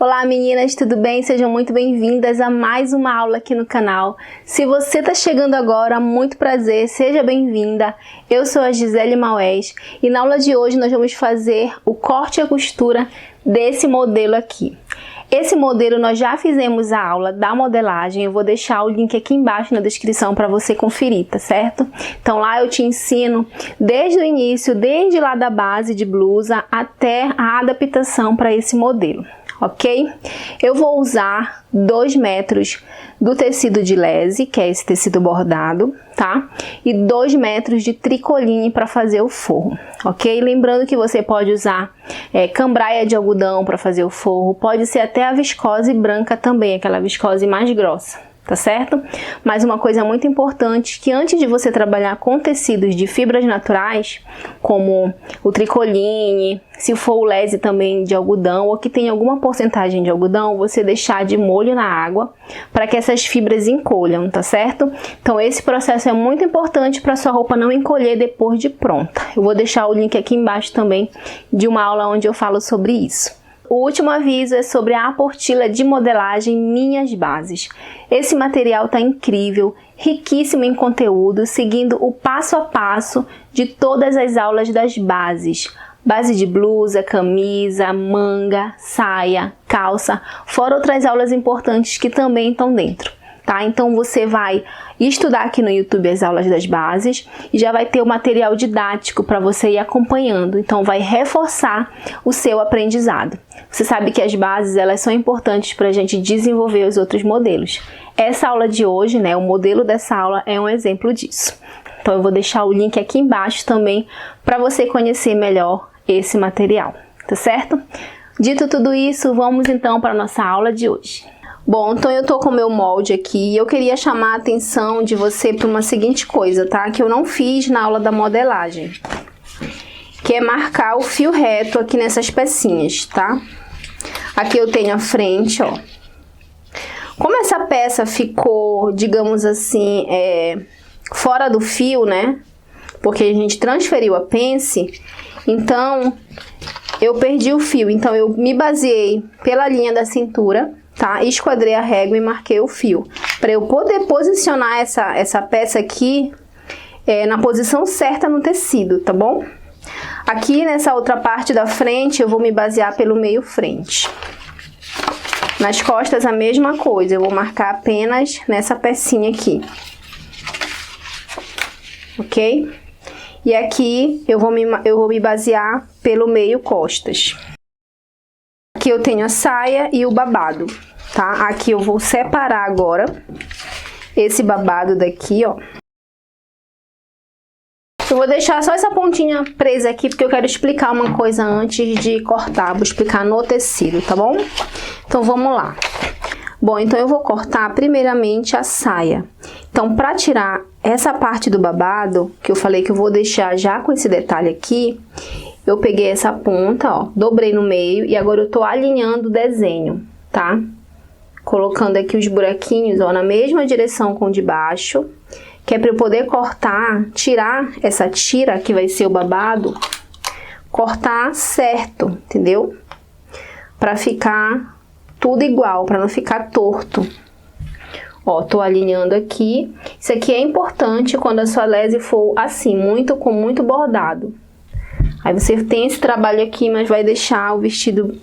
Olá meninas, tudo bem? Sejam muito bem-vindas a mais uma aula aqui no canal. Se você está chegando agora, muito prazer, seja bem-vinda. Eu sou a Gisele Maués e na aula de hoje nós vamos fazer o corte e a costura desse modelo aqui. Esse modelo nós já fizemos a aula da modelagem, eu vou deixar o link aqui embaixo na descrição para você conferir, tá certo? Então lá eu te ensino desde o início, desde lá da base de blusa até a adaptação para esse modelo. Ok? Eu vou usar 2 metros do tecido de lese, que é esse tecido bordado, tá? E 2 metros de tricoline para fazer o forro, ok? Lembrando que você pode usar cambraia de algodão para fazer o forro, pode ser até a viscose branca também, aquela viscose mais grossa. Tá certo? Mas uma coisa muito importante, que antes de você trabalhar com tecidos de fibras naturais, como o tricoline, se for o lese também de algodão, ou que tem alguma porcentagem de algodão, você deixar de molho na água, para que essas fibras encolham, tá certo? Então esse processo é muito importante para sua roupa não encolher depois de pronta. Eu vou deixar o link aqui embaixo também de uma aula onde eu falo sobre isso. O último aviso é sobre a apostila de modelagem Minhas Bases. Esse material tá incrível, riquíssimo em conteúdo, seguindo o passo a passo de todas as aulas das bases. Base de blusa, camisa, manga, saia, calça, fora outras aulas importantes que também estão dentro. Tá? Então você vai estudar aqui no YouTube as aulas das bases e já vai ter o material didático para você ir acompanhando. Então vai reforçar o seu aprendizado. Você sabe que as bases elas são importantes para a gente desenvolver os outros modelos. Essa aula de hoje, né, o modelo dessa aula é um exemplo disso. Então eu vou deixar o link aqui embaixo também para você conhecer melhor esse material, tá certo? Dito tudo isso, vamos então para a nossa aula de hoje. Bom, então eu tô com o meu molde aqui e eu queria chamar a atenção de você para uma seguinte coisa, tá? Que eu não fiz na aula da modelagem. Que é marcar o fio reto aqui nessas pecinhas, tá? Aqui eu tenho a frente, ó. Como essa peça ficou, digamos assim, fora do fio, né? Porque a gente transferiu a pence, então eu perdi o fio. Então eu me baseei pela linha da cintura, tá? Esquadrei a régua e marquei o fio. Para eu poder posicionar essa peça aqui na posição certa no tecido, tá bom? Aqui nessa outra parte da frente eu vou me basear pelo meio frente. Nas costas a mesma coisa, eu vou marcar apenas nessa pecinha aqui. Ok? E aqui eu vou me basear pelo meio costas. Aqui eu tenho a saia e o babado, tá? Aqui eu vou separar agora esse babado daqui, ó. Eu vou deixar só essa pontinha presa aqui, porque eu quero explicar uma coisa antes de cortar. Vou explicar no tecido, tá bom? Então, vamos lá. Bom, então eu vou cortar primeiramente a saia. Então, para tirar essa parte do babado, que eu falei que eu vou deixar já com esse detalhe aqui, eu peguei essa ponta, ó, dobrei no meio e agora eu tô alinhando o desenho, tá? Colocando aqui os buraquinhos, ó, na mesma direção com o de baixo, que é para eu poder cortar, tirar essa tira que vai ser o babado, cortar certo, entendeu? Para ficar tudo igual, para não ficar torto. Ó, tô alinhando aqui. Isso aqui é importante quando a sua lese for assim, com muito bordado. Aí você tem esse trabalho aqui, mas vai deixar o vestido,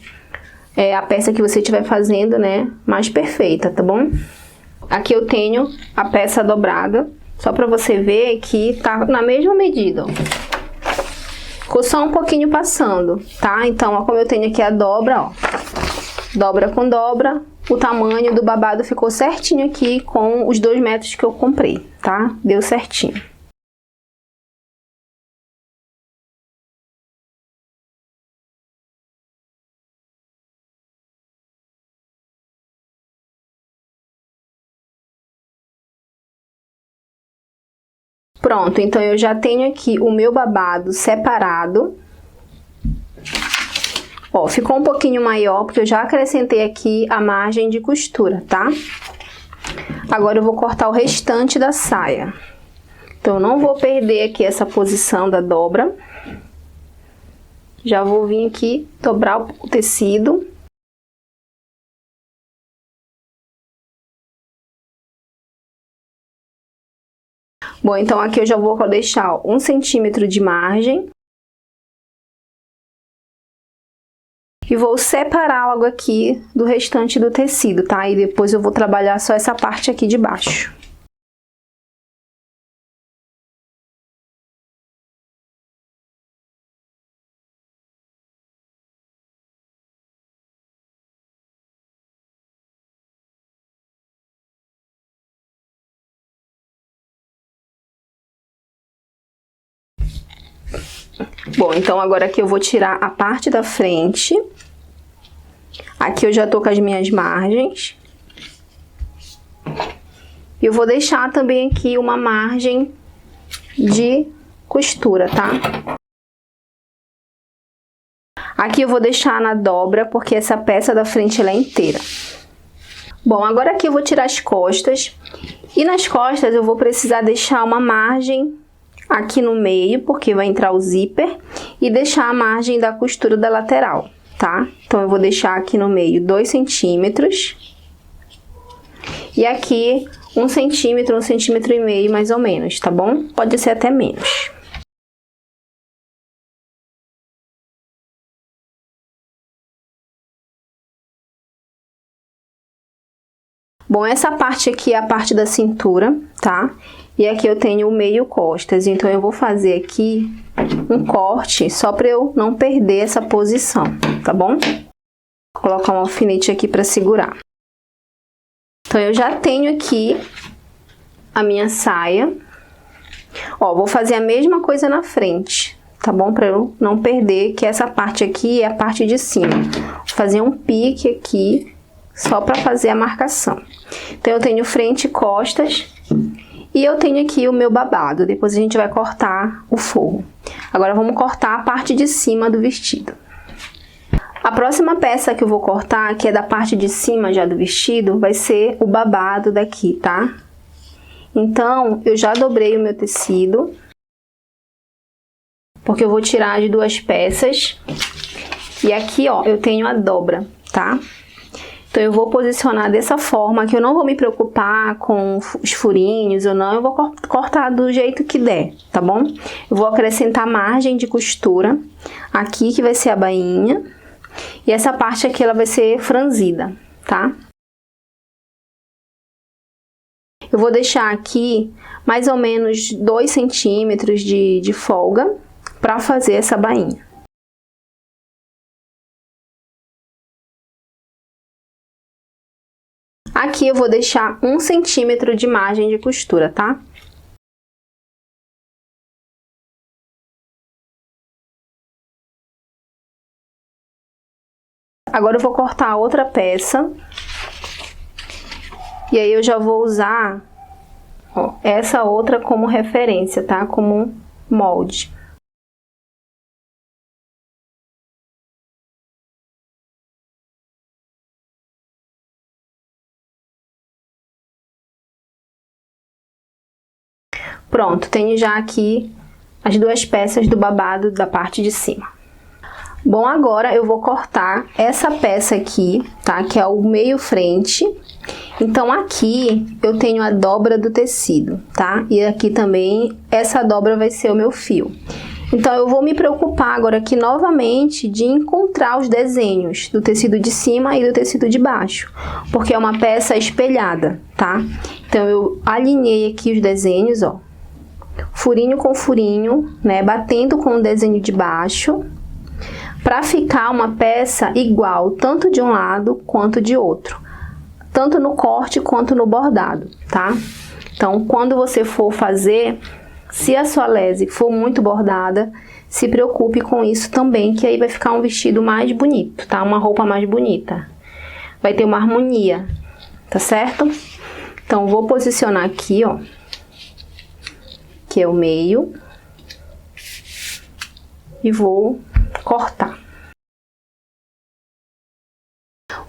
a peça que você estiver fazendo, né, mais perfeita, tá bom? Aqui eu tenho a peça dobrada, só pra você ver que tá na mesma medida, ó. Ficou só um pouquinho passando, tá? Então, ó, como eu tenho aqui a dobra, ó, dobra com dobra, o tamanho do babado ficou certinho aqui com os 2 metros que eu comprei, tá? Deu certinho. Pronto, então eu já tenho aqui o meu babado separado. Ó, ficou um pouquinho maior, porque eu já acrescentei aqui a margem de costura, tá? Agora eu vou cortar o restante da saia. Então, eu não vou perder aqui essa posição da dobra. Já vou vir aqui dobrar o tecido. Bom, então aqui eu já vou deixar 1 centímetro de margem. E vou separar logo aqui do restante do tecido, tá? E depois eu vou trabalhar só essa parte aqui de baixo. Bom, então agora aqui eu vou tirar a parte da frente. Aqui eu já tô com as minhas margens. E eu vou deixar também aqui uma margem de costura, tá? Aqui eu vou deixar na dobra, porque essa peça da frente ela é inteira. Bom, agora aqui eu vou tirar as costas. E nas costas eu vou precisar deixar uma margem aqui no meio, porque vai entrar o zíper, e deixar a margem da costura da lateral, tá? Então, eu vou deixar aqui no meio 2 centímetros. E aqui 1 centímetro, 1,5 centímetros mais ou menos, tá bom? Pode ser até menos. Bom, essa parte aqui é a parte da cintura, tá? E aqui eu tenho o meio costas, então eu vou fazer aqui um corte só para eu não perder essa posição, tá bom? Vou colocar um alfinete aqui para segurar. Então, eu já tenho aqui a minha saia. Ó, vou fazer a mesma coisa na frente, tá bom? Para eu não perder, que essa parte aqui é a parte de cima. Vou fazer um pique aqui, só para fazer a marcação. Então, eu tenho frente e costas. E eu tenho aqui o meu babado, depois a gente vai cortar o forro. Agora, vamos cortar a parte de cima do vestido. A próxima peça que eu vou cortar, que é da parte de cima já do vestido, vai ser o babado daqui, tá? Então, eu já dobrei o meu tecido, porque eu vou tirar as 2 peças. E aqui, ó, eu tenho a dobra, tá? Então, eu vou posicionar dessa forma, que eu não vou me preocupar com os furinhos ou não, eu vou cortar do jeito que der, tá bom? Eu vou acrescentar margem de costura aqui, que vai ser a bainha, e essa parte aqui, ela vai ser franzida, tá? Eu vou deixar aqui mais ou menos 2 centímetros de folga para fazer essa bainha. Aqui eu vou deixar 1 centímetro de margem de costura, tá? Agora eu vou cortar a outra peça. E aí eu já vou usar, ó, essa outra como referência, tá? Como molde. Pronto, tenho já aqui as 2 peças do babado da parte de cima. Bom, agora eu vou cortar essa peça aqui, tá? Que é o meio frente. Então, aqui eu tenho a dobra do tecido, tá? E aqui também, essa dobra vai ser o meu fio. Então, eu vou me preocupar agora aqui novamente de encontrar os desenhos do tecido de cima e do tecido de baixo, porque é uma peça espelhada, tá? Então, eu alinhei aqui os desenhos, ó. Furinho com furinho, né? Batendo com o desenho de baixo, para ficar uma peça igual, tanto de um lado quanto de outro. Tanto no corte quanto no bordado, tá? Então, quando você for fazer, se a sua lese for muito bordada, se preocupe com isso também, que aí vai ficar um vestido mais bonito, tá? Uma roupa mais bonita. Vai ter uma harmonia, tá certo? Então, vou posicionar aqui, ó, que é o meio, e vou cortar.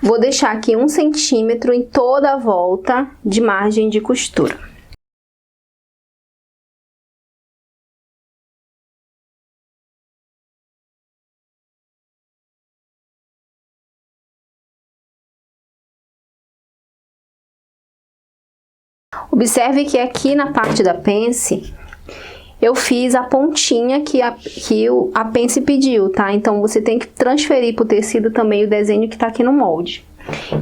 Vou deixar aqui 1 centímetro em toda a volta de margem de costura. Observe que aqui na parte da pence, eu fiz a pontinha que a pence pediu, tá? Então, você tem que transferir pro tecido também o desenho que tá aqui no molde.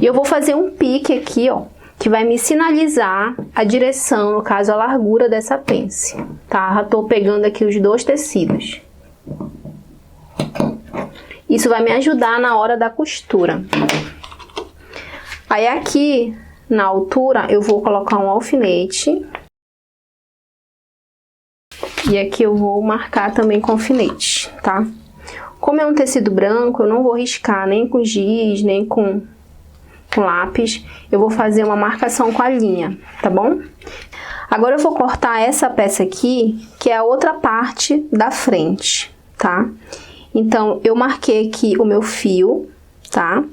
E eu vou fazer um pique aqui, ó, que vai me sinalizar a direção, no caso, a largura dessa pence, tá? Já tô pegando aqui os dois tecidos. Isso vai me ajudar na hora da costura. Aí aqui, na altura, eu vou colocar um alfinete. E aqui eu vou marcar também com alfinete, tá? Como é um tecido branco, eu não vou riscar nem com giz, nem com lápis. Eu vou fazer uma marcação com a linha, tá bom? Agora eu vou cortar essa peça aqui, que é a outra parte da frente, tá? Então, eu marquei aqui o meu fio, tá?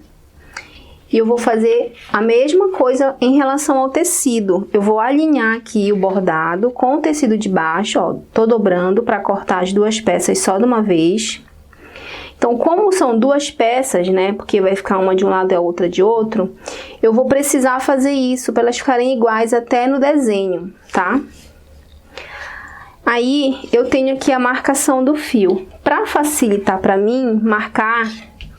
E eu vou fazer a mesma coisa em relação ao tecido. Eu vou alinhar aqui o bordado com o tecido de baixo, ó. Tô dobrando para cortar as duas peças só de uma vez. Então, como são duas peças, né? Porque vai ficar uma de um lado e a outra de outro. Eu vou precisar fazer isso para elas ficarem iguais até no desenho, tá? Aí, eu tenho aqui a marcação do fio. Para facilitar para mim marcar,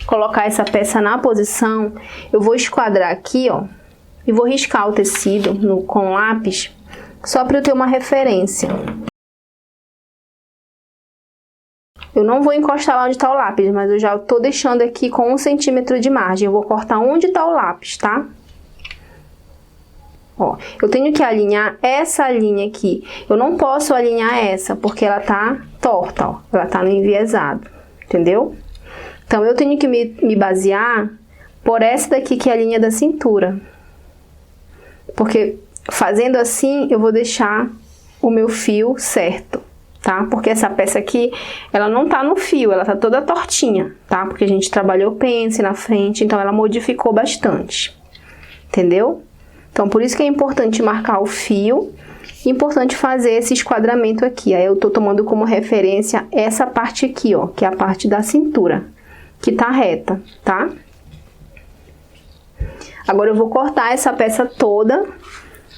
colocar essa peça na posição, eu vou esquadrar aqui, ó, e vou riscar o tecido com lápis, só para eu ter uma referência. Eu não vou encostar lá onde está o lápis, mas eu já tô deixando aqui com 1 centímetro de margem. Eu vou cortar onde está o lápis, tá? Ó, eu tenho que alinhar essa linha aqui. Eu não posso alinhar essa, porque ela tá torta, ó. Ela tá no enviesado, entendeu? Então, eu tenho que me basear por essa daqui, que é a linha da cintura. Porque fazendo assim, eu vou deixar o meu fio certo, tá? Porque essa peça aqui, ela não tá no fio, ela tá toda tortinha, tá? Porque a gente trabalhou pence na frente, então ela modificou bastante, entendeu? Então, por isso que é importante marcar o fio, importante fazer esse esquadramento aqui. Aí eu tô tomando como referência essa parte aqui, ó, que é a parte da cintura, que tá reta, tá? Agora eu vou cortar essa peça toda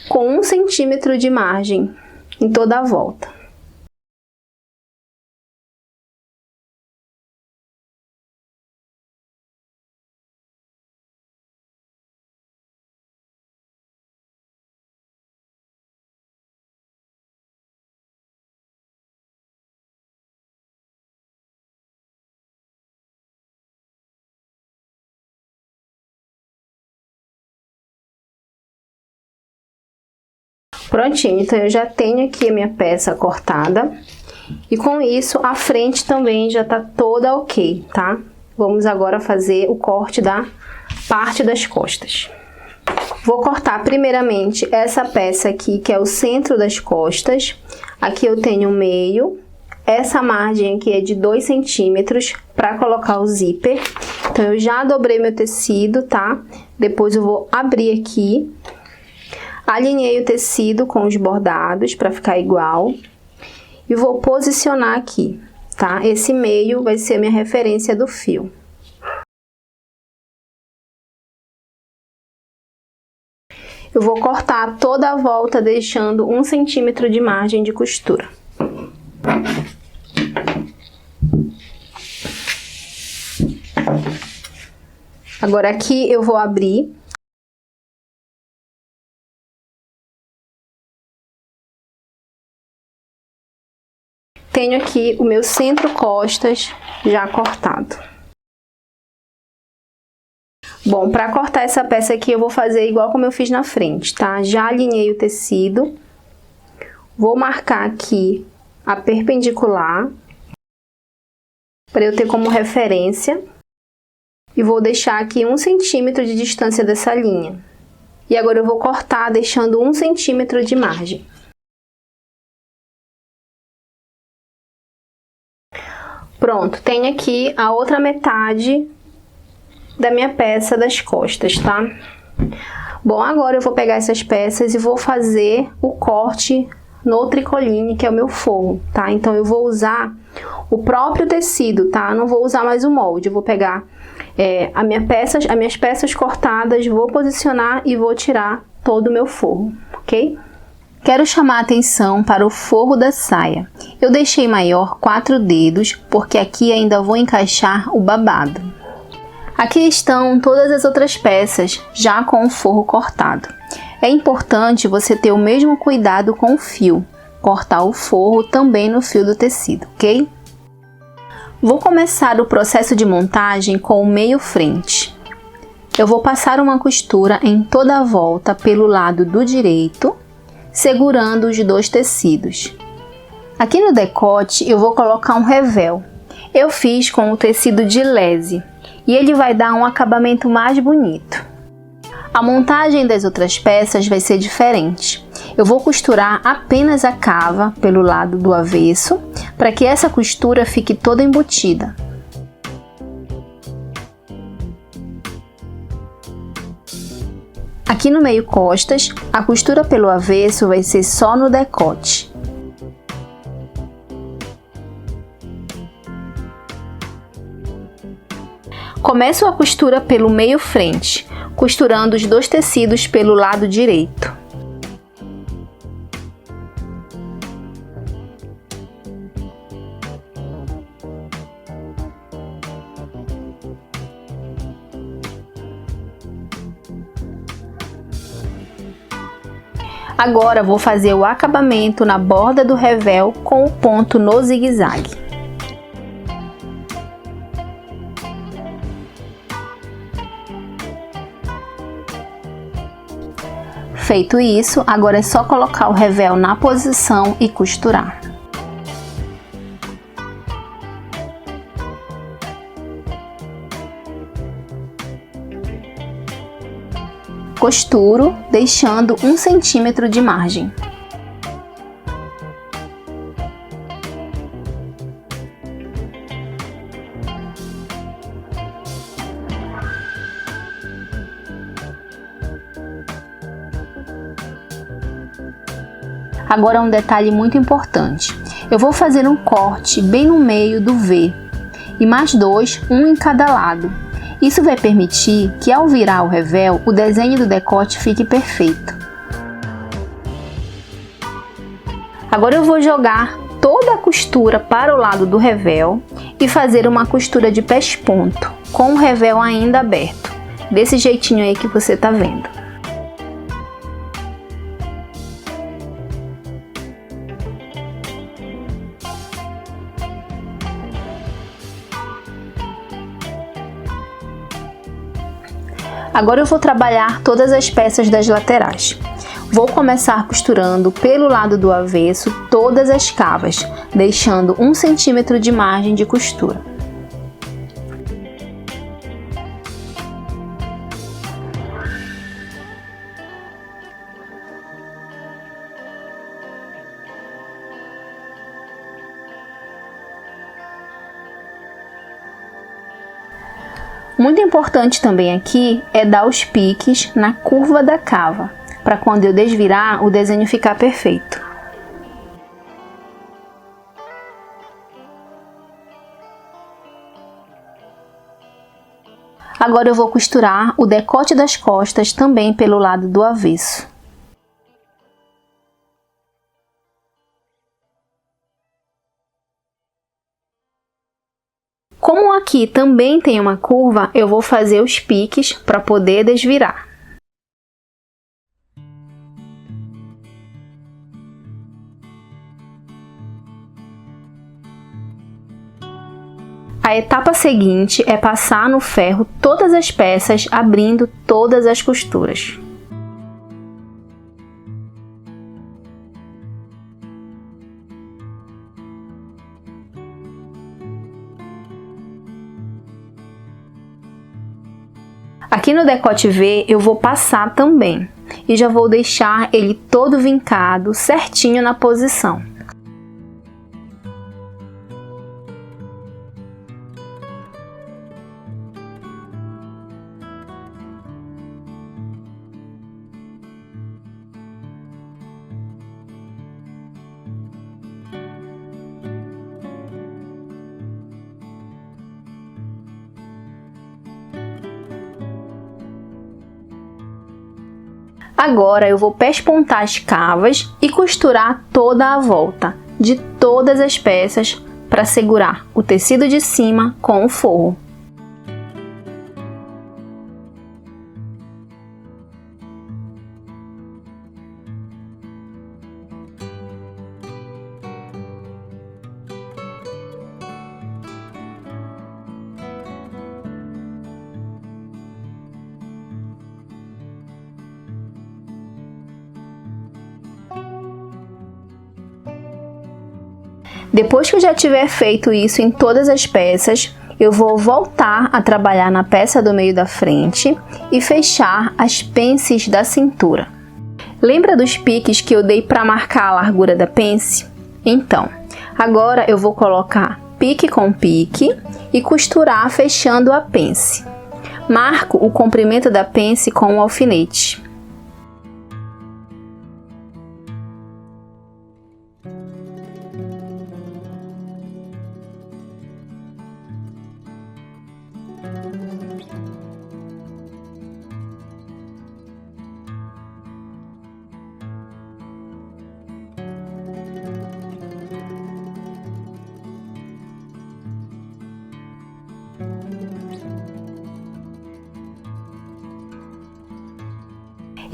com 1 centímetro de margem em toda a volta. Prontinho, então eu já tenho aqui a minha peça cortada. E com isso, a frente também já tá toda ok, tá? Vamos agora fazer o corte da parte das costas. Vou cortar primeiramente essa peça aqui, que é o centro das costas. Aqui eu tenho o meio. Essa margem aqui é de 2 centímetros para colocar o zíper. Então, eu já dobrei meu tecido, tá? Depois eu vou abrir aqui. Alinhei o tecido com os bordados para ficar igual. E vou posicionar aqui, tá? Esse meio vai ser a minha referência do fio. Eu vou cortar toda a volta, deixando 1 centímetro de margem de costura. Agora aqui eu vou abrir. Tenho aqui o meu centro-costas já cortado. Bom, para cortar essa peça aqui eu vou fazer igual como eu fiz na frente, tá? Já alinhei o tecido. Vou marcar aqui a perpendicular, para eu ter como referência. E vou deixar aqui 1 centímetro de distância dessa linha. E agora eu vou cortar deixando 1 centímetro de margem. Pronto, tem aqui a outra metade da minha peça das costas, tá? Bom, agora eu vou pegar essas peças e vou fazer o corte no tricoline, que é o meu forro, tá? Então, eu vou usar o próprio tecido, tá? Não vou usar mais o molde, eu vou pegar as minhas peças cortadas, vou posicionar e vou tirar todo o meu forro, ok? Quero chamar a atenção para o forro da saia. Eu deixei maior 4 dedos, porque aqui ainda vou encaixar o babado. Aqui estão todas as outras peças, já com o forro cortado. É importante você ter o mesmo cuidado com o fio, cortar o forro também no fio do tecido, ok? Vou começar o processo de montagem com o meio frente. Eu vou passar uma costura em toda a volta pelo lado do direito, segurando os 2 tecidos. Aqui no decote eu vou colocar um revel. Eu fiz com o tecido de lese e ele vai dar um acabamento mais bonito. A montagem das outras peças vai ser diferente. Eu vou costurar apenas a cava pelo lado do avesso, para que essa costura fique toda embutida. Aqui no meio costas, a costura pelo avesso vai ser só no decote. Começo a costura pelo meio frente, costurando os 2 tecidos pelo lado direito. Agora vou fazer o acabamento na borda do revel com o ponto no zigue-zague. Feito isso, agora é só colocar o revel na posição e costurar. Costuro, deixando 1 centímetro de margem. Agora um detalhe muito importante. Eu vou fazer um corte bem no meio do V e mais 2, um em cada lado. Isso vai permitir que ao virar o revel, o desenho do decote fique perfeito. Agora eu vou jogar toda a costura para o lado do revel e fazer uma costura de pesponto, com o revel ainda aberto, desse jeitinho aí que você tá vendo. Agora eu vou trabalhar todas as peças das laterais. Vou começar costurando pelo lado do avesso todas as cavas, deixando 1 centímetro de margem de costura. Muito importante também aqui é dar os piques na curva da cava, para quando eu desvirar o desenho ficar perfeito. Agora eu vou costurar o decote das costas também pelo lado do avesso. Como aqui também tem uma curva, eu vou fazer os piques para poder desvirar. A etapa seguinte é passar no ferro todas as peças, abrindo todas as costuras. Aqui no decote V eu vou passar também e já vou deixar ele todo vincado certinho na posição. Agora eu vou pespontar as cavas e costurar toda a volta de todas as peças para segurar o tecido de cima com o forro. Depois que eu já tiver feito isso em todas as peças, eu vou voltar a trabalhar na peça do meio da frente e fechar as pences da cintura. Lembra dos piques que eu dei para marcar a largura da pence? Então, agora eu vou colocar pique com pique e costurar fechando a pence. Marco o comprimento da pence com um alfinete.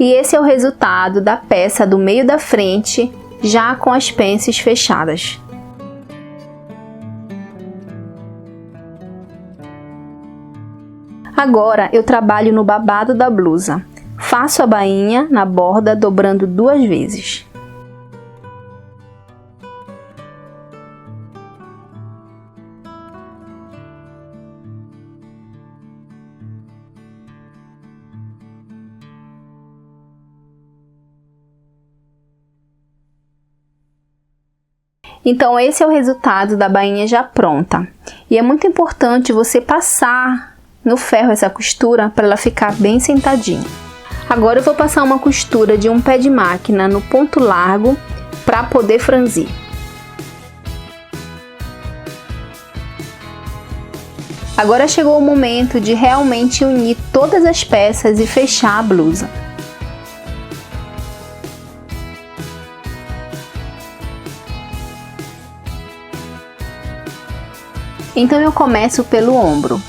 E esse é o resultado da peça do meio da frente, já com as pences fechadas. Agora eu trabalho no babado da blusa. Faço a bainha na borda dobrando 2 vezes. Então esse é o resultado da bainha já pronta. E é muito importante você passar no ferro essa costura para ela ficar bem sentadinha. Agora eu vou passar uma costura de um pé de máquina no ponto largo para poder franzir. Agora chegou o momento de realmente unir todas as peças e fechar a blusa. Então eu começo pelo ombro.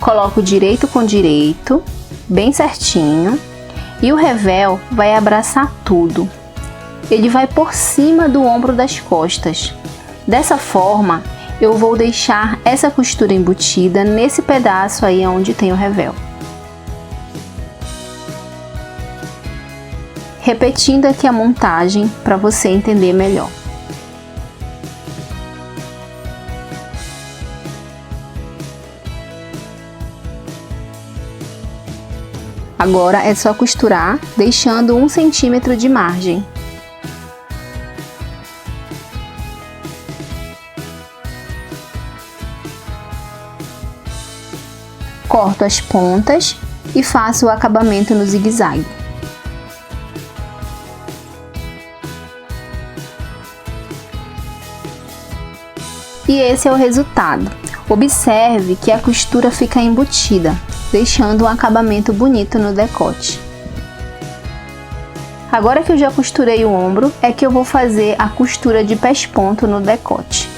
Coloco direito com direito, bem certinho, e o revel vai abraçar tudo. Ele vai por cima do ombro das costas. Dessa forma, eu vou deixar essa costura embutida nesse pedaço aí onde tem o revel. Repetindo aqui a montagem para você entender melhor. Agora é só costurar, deixando 1 centímetro de margem. Corto as pontas e faço o acabamento no zigue-zague. E esse é o resultado. Observe que a costura fica embutida, deixando um acabamento bonito no decote. Agora que eu já costurei o ombro, é que eu vou fazer a costura de pesponto no decote.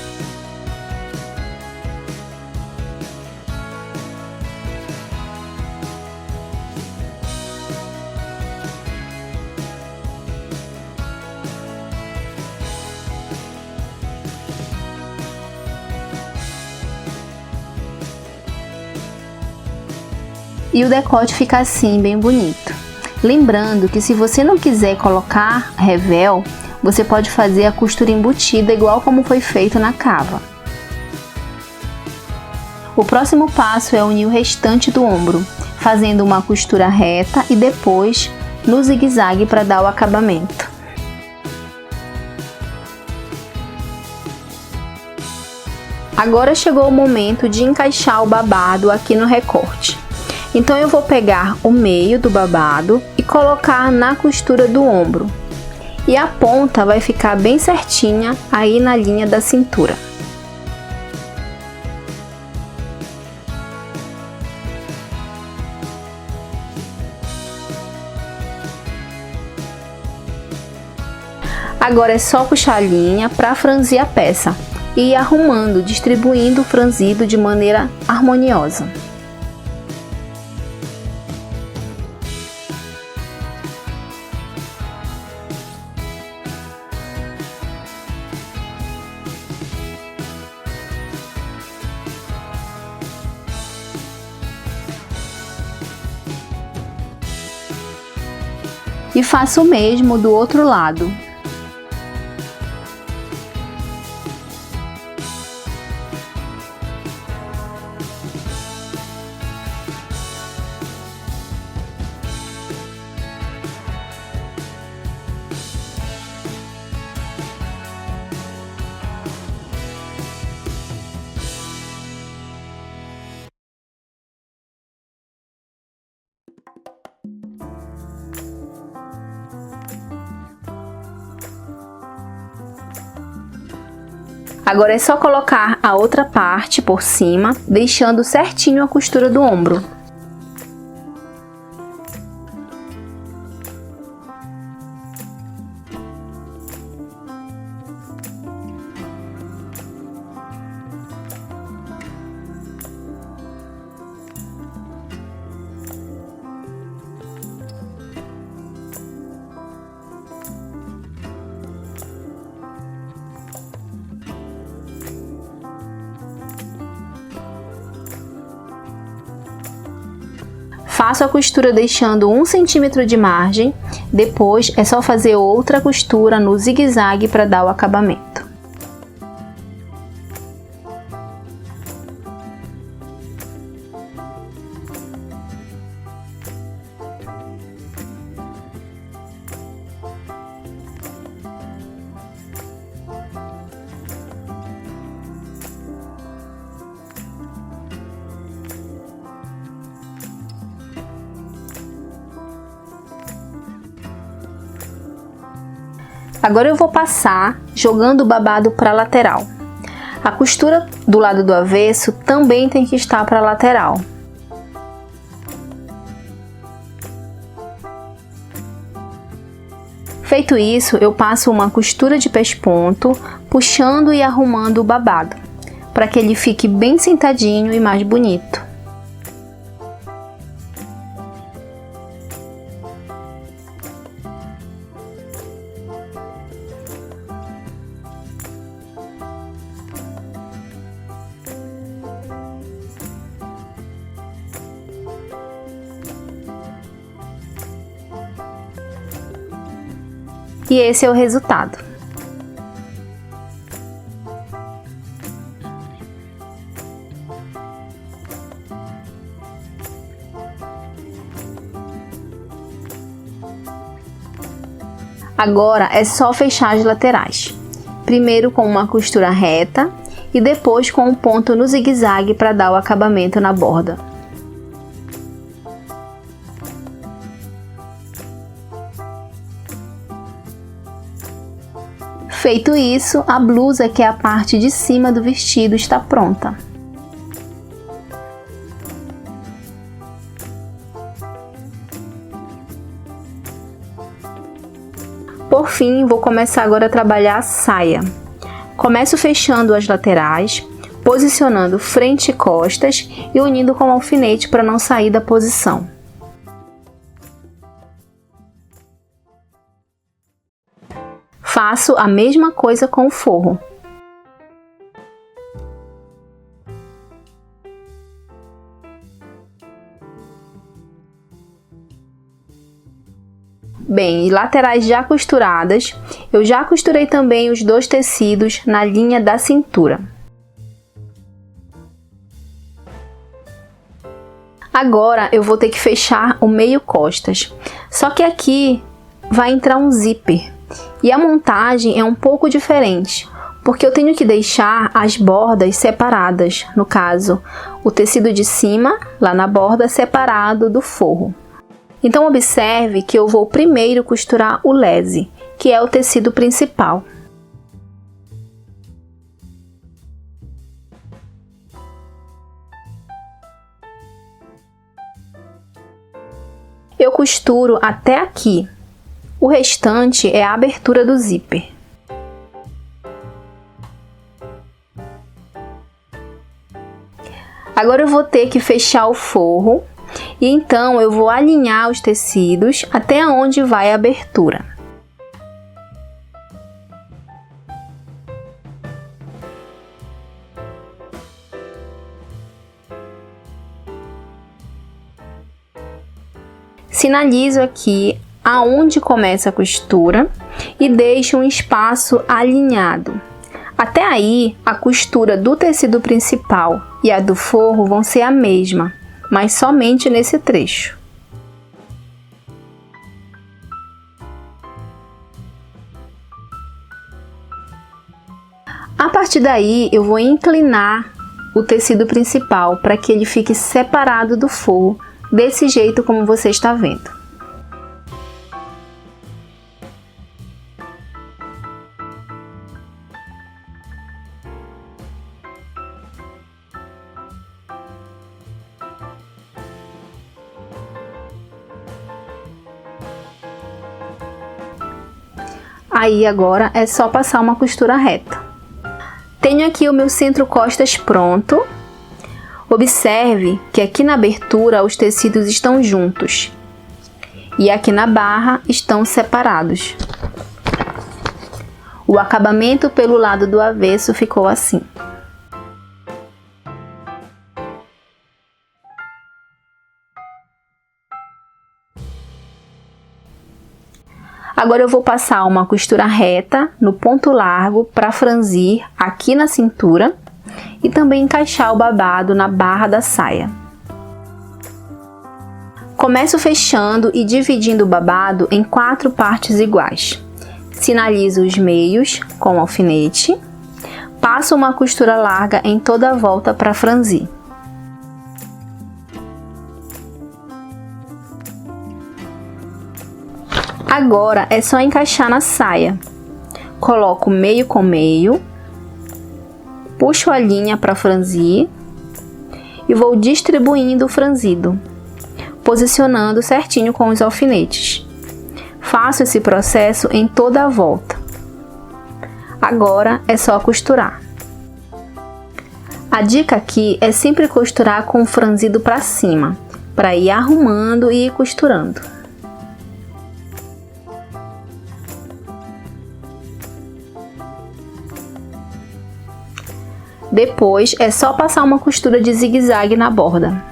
E o decote fica assim, bem bonito. Lembrando que se você não quiser colocar revel, você pode fazer a costura embutida igual como foi feito na cava. O próximo passo é unir o restante do ombro, fazendo uma costura reta e depois no zigue-zague para dar o acabamento. Agora chegou o momento de encaixar o babado aqui no recorte. Então eu vou pegar o meio do babado e colocar na costura do ombro. E a ponta vai ficar bem certinha aí na linha da cintura. Agora é só puxar a linha para franzir a peça e ir arrumando, distribuindo o franzido de maneira harmoniosa. E faço o mesmo do outro lado. Agora é só colocar a outra parte por cima, deixando certinho a costura do ombro. Faço a costura deixando 1 centímetro de margem, depois é só fazer outra costura no zigue-zague para dar o acabamento. Agora eu vou passar jogando o babado para a lateral. A costura do lado do avesso também tem que estar para a lateral. Feito isso, eu passo uma costura de pesponto, puxando e arrumando o babado, para que ele fique bem sentadinho e mais bonito. E esse é o resultado. Agora é só fechar as laterais. Primeiro com uma costura reta e depois com um ponto no zigue-zague para dar o acabamento na borda. Feito isso, a blusa, que é a parte de cima do vestido, está pronta. Por fim, vou começar agora a trabalhar a saia. Começo fechando as laterais, posicionando frente e costas e unindo com o alfinete para não sair da posição. Faço a mesma coisa com o forro. Bem, e laterais já costuradas, eu já costurei também os 2 tecidos na linha da cintura. Agora eu vou ter que fechar o meio costas, só que aqui vai entrar um zíper. E a montagem é um pouco diferente, porque eu tenho que deixar as bordas separadas, no caso, o tecido de cima, lá na borda, separado do forro. Então observe que eu vou primeiro costurar o lese, que é o tecido principal. Eu costuro até aqui. O restante é a abertura do zíper. Agora eu vou ter que fechar o forro e então eu vou alinhar os tecidos até onde vai a abertura. Sinalizo aqui aonde começa a costura e deixo um espaço alinhado. Até aí, a costura do tecido principal e a do forro vão ser a mesma, mas somente nesse trecho. A partir daí, eu vou inclinar o tecido principal para que ele fique separado do forro, desse jeito como você está vendo. Aí agora é só passar uma costura reta. Tenho aqui o meu centro costas pronto. Observe que aqui na abertura os tecidos estão juntos e aqui na barra estão separados. O acabamento pelo lado do avesso ficou assim. Agora eu vou passar uma costura reta no ponto largo para franzir aqui na cintura e também encaixar o babado na barra da saia. Começo fechando e dividindo o babado em 4 partes iguais. Sinalizo os meios com alfinete, passo uma costura larga em toda a volta para franzir. Agora é só encaixar na saia. Coloco meio com meio, puxo a linha para franzir e vou distribuindo o franzido, posicionando certinho com os alfinetes. Faço esse processo em toda a volta. Agora é só costurar. A dica aqui é sempre costurar com o franzido para cima, para ir arrumando e ir costurando. Depois é só passar uma costura de zigue-zague na borda.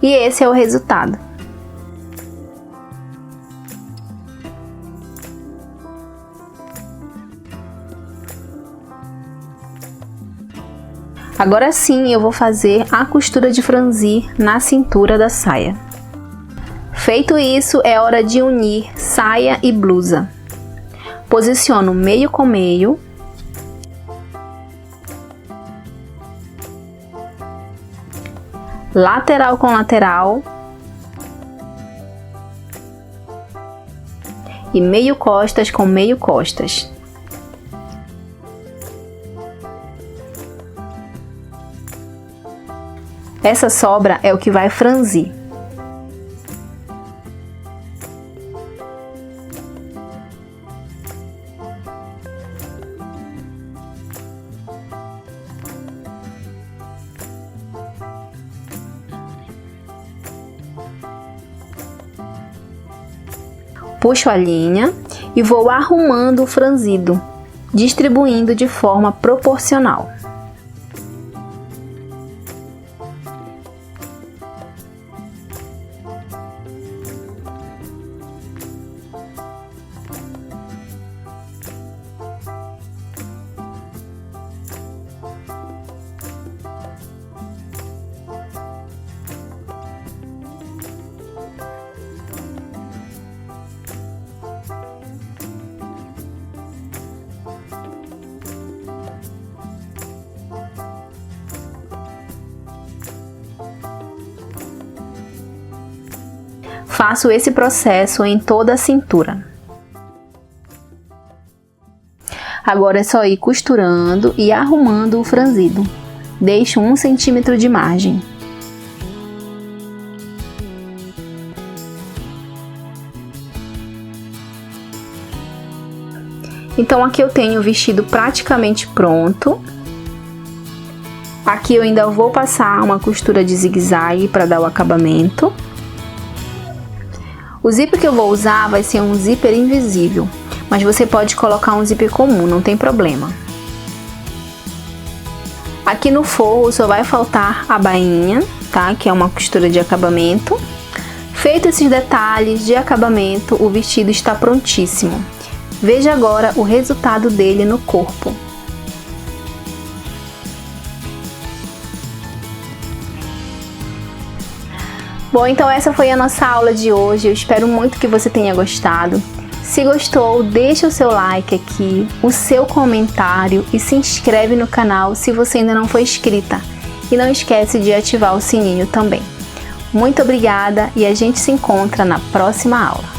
E esse é o resultado. Agora sim eu vou fazer a costura de franzir na cintura da saia. Feito isso, é hora de unir saia e blusa. Posiciono meio com meio. Lateral com lateral. E meio costas com meio costas. Essa sobra é o que vai franzir. Puxo a linha e vou arrumando o franzido, distribuindo de forma proporcional. Faço esse processo em toda a cintura. Agora é só ir costurando e arrumando o franzido. Deixo 1 centímetro de margem. Então aqui eu tenho o vestido praticamente pronto. Aqui eu ainda vou passar uma costura de zigue-zague para dar o acabamento. O zíper que eu vou usar vai ser um zíper invisível, mas você pode colocar um zíper comum, não tem problema. Aqui no forro só vai faltar a bainha, tá? Que é uma costura de acabamento. Feito esses detalhes de acabamento, o vestido está prontíssimo. Veja agora o resultado dele no corpo. Bom, então essa foi a nossa aula de hoje. Eu espero muito que você tenha gostado. Se gostou, deixa o seu like aqui, o seu comentário e se inscreve no canal se você ainda não for inscrita. E não esquece de ativar o sininho também. Muito obrigada e a gente se encontra na próxima aula.